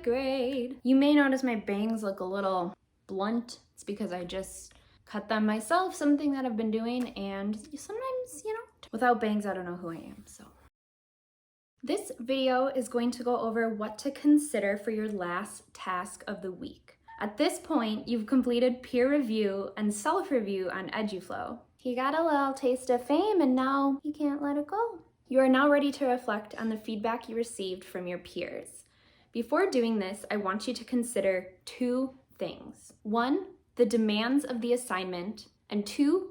grade. You may notice my bangs look a little blunt. It's because I just cut them myself, something that I've been doing, and sometimes, without bangs, I don't know who I am, so. This video is going to go over what to consider for your last task of the week. At this point, you've completed peer review and self-review on EduFlow. You got a little taste of fame and now you can't let it go. You are now ready to reflect on the feedback you received from your peers. Before doing this, I want you to consider two things. One, the demands of the assignment, and two,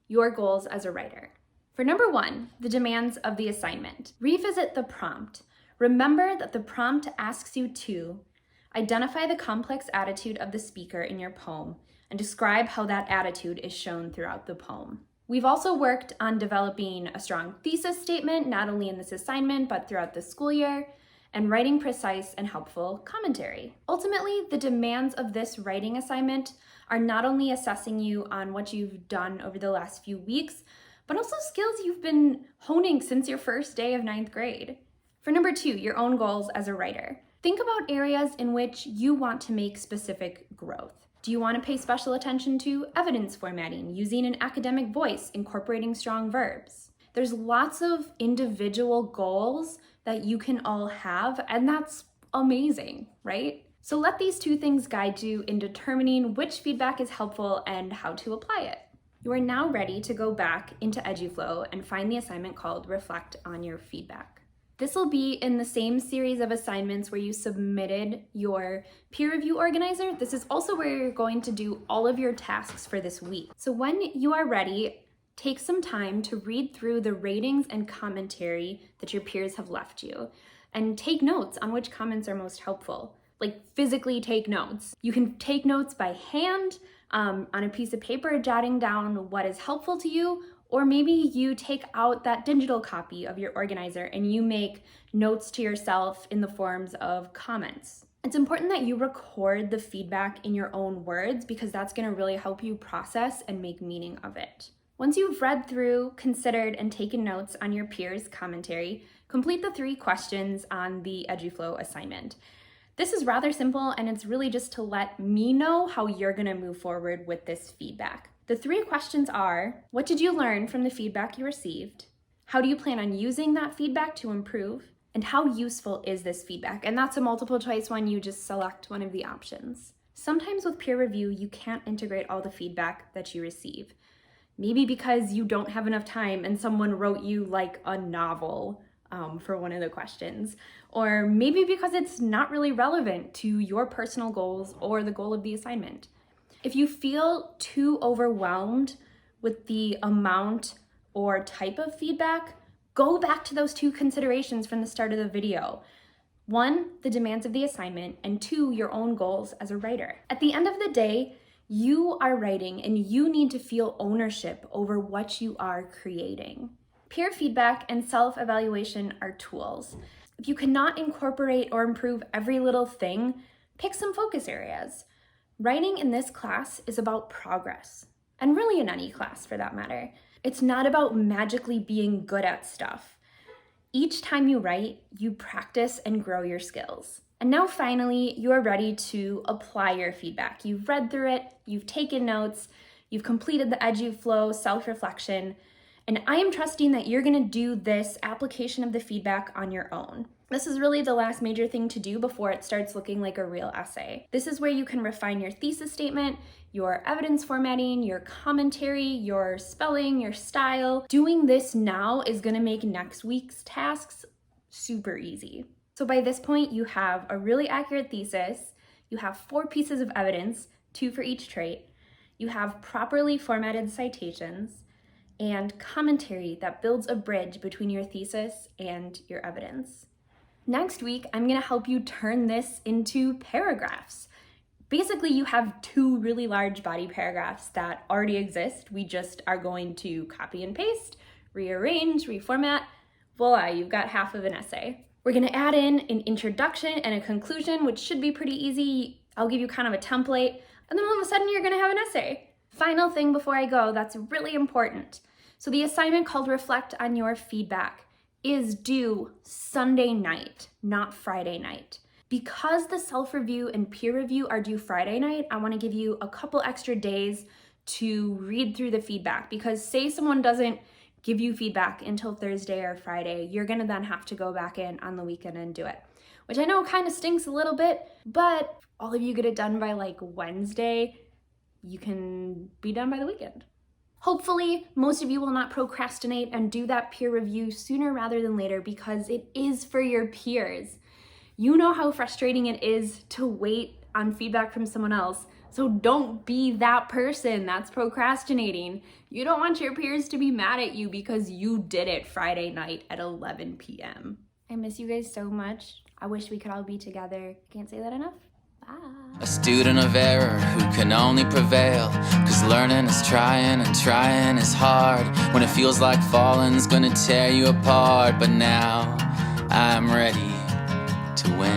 your goals as a writer. For number one, the demands of the assignment. Revisit the prompt. Remember that the prompt asks you to identify the complex attitude of the speaker in your poem and describe how that attitude is shown throughout the poem. We've also worked on developing a strong thesis statement, not only in this assignment, but throughout the school year, and writing precise and helpful commentary. Ultimately, the demands of this writing assignment are not only assessing you on what you've done over the last few weeks, but also skills you've been honing since your first day of 9th grade. For number two, your own goals as a writer. Think about areas in which you want to make specific growth. Do you want to pay special attention to evidence formatting, using an academic voice, incorporating strong verbs? There's lots of individual goals that you can all have, and that's amazing, right? So let these two things guide you in determining which feedback is helpful and how to apply it. You are now ready to go back into EduFlow and find the assignment called Reflect on Your Feedback. This will be in the same series of assignments where you submitted your peer review organizer. This is also where you're going to do all of your tasks for this week. So when you are ready, take some time to read through the ratings and commentary that your peers have left you and take notes on which comments are most helpful. Like physically take notes. You can take notes by hand, on a piece of paper, jotting down what is helpful to you, or maybe you take out that digital copy of your organizer and you make notes to yourself in the forms of comments. It's important that you record the feedback in your own words because that's going to really help you process and make meaning of it. Once you've read through, considered, and taken notes on your peers' commentary, complete the 3 questions on the EduFlow assignment. This is rather simple, and it's really just to let me know how you're going to move forward with this feedback. The 3 questions are, what did you learn from the feedback you received? How do you plan on using that feedback to improve? And how useful is this feedback? And that's a multiple choice one. You just select one of the options. Sometimes with peer review, you can't integrate all the feedback that you receive. Maybe because you don't have enough time and someone wrote you like a novel for one of the questions. Or maybe because it's not really relevant to your personal goals or the goal of the assignment. If you feel too overwhelmed with the amount or type of feedback, go back to those 2 considerations from the start of the video. 1, the demands of the assignment, and 2, your own goals as a writer. At the end of the day, you are writing and you need to feel ownership over what you are creating. Peer feedback and self-evaluation are tools. If you cannot incorporate or improve every little thing, pick some focus areas. Writing in this class is about progress, and really in any class for that matter. It's not about magically being good at stuff. Each time you write, you practice and grow your skills. And now finally, you are ready to apply your feedback. You've read through it, you've taken notes, you've completed the EduFlow self-reflection, and I am trusting that you're gonna do this application of the feedback on your own. This is really the last major thing to do before it starts looking like a real essay. This is where you can refine your thesis statement, your evidence formatting, your commentary, your spelling, your style. Doing this now is gonna make next week's tasks super easy. So by this point, you have a really accurate thesis, you have 4 pieces of evidence, 2 for each trait, you have properly formatted citations, and commentary that builds a bridge between your thesis and your evidence. Next week, I'm gonna help you turn this into paragraphs. Basically, you have 2 really large body paragraphs that already exist. We just are going to copy and paste, rearrange, reformat. Voila, you've got half of an essay. We're gonna add in an introduction and a conclusion, which should be pretty easy. I'll give you kind of a template, and then all of a sudden you're gonna have an essay. Final thing before I go, that's really important. So the assignment called Reflect on Your Feedback is due Sunday night, not Friday night. Because the self-review and peer review are due Friday night, I want to give you a couple extra days to read through the feedback, because say someone doesn't give you feedback until Thursday or Friday, you're gonna then have to go back in on the weekend and do it, which I know kind of stinks a little bit, but all of you get it done by like Wednesday, you can be done by the weekend. Hopefully, most of you will not procrastinate and do that peer review sooner rather than later, because it is for your peers. You know how frustrating it is to wait on feedback from someone else, so don't be that person that's procrastinating. You don't want your peers to be mad at you because you did it Friday night at 11 p.m. I miss you guys so much. I wish we could all be together. Can't say that enough. Bye. A student of error who can only prevail, 'cause learning is trying and trying is hard. When it feels like falling's gonna tear you apart, but now I'm ready to win.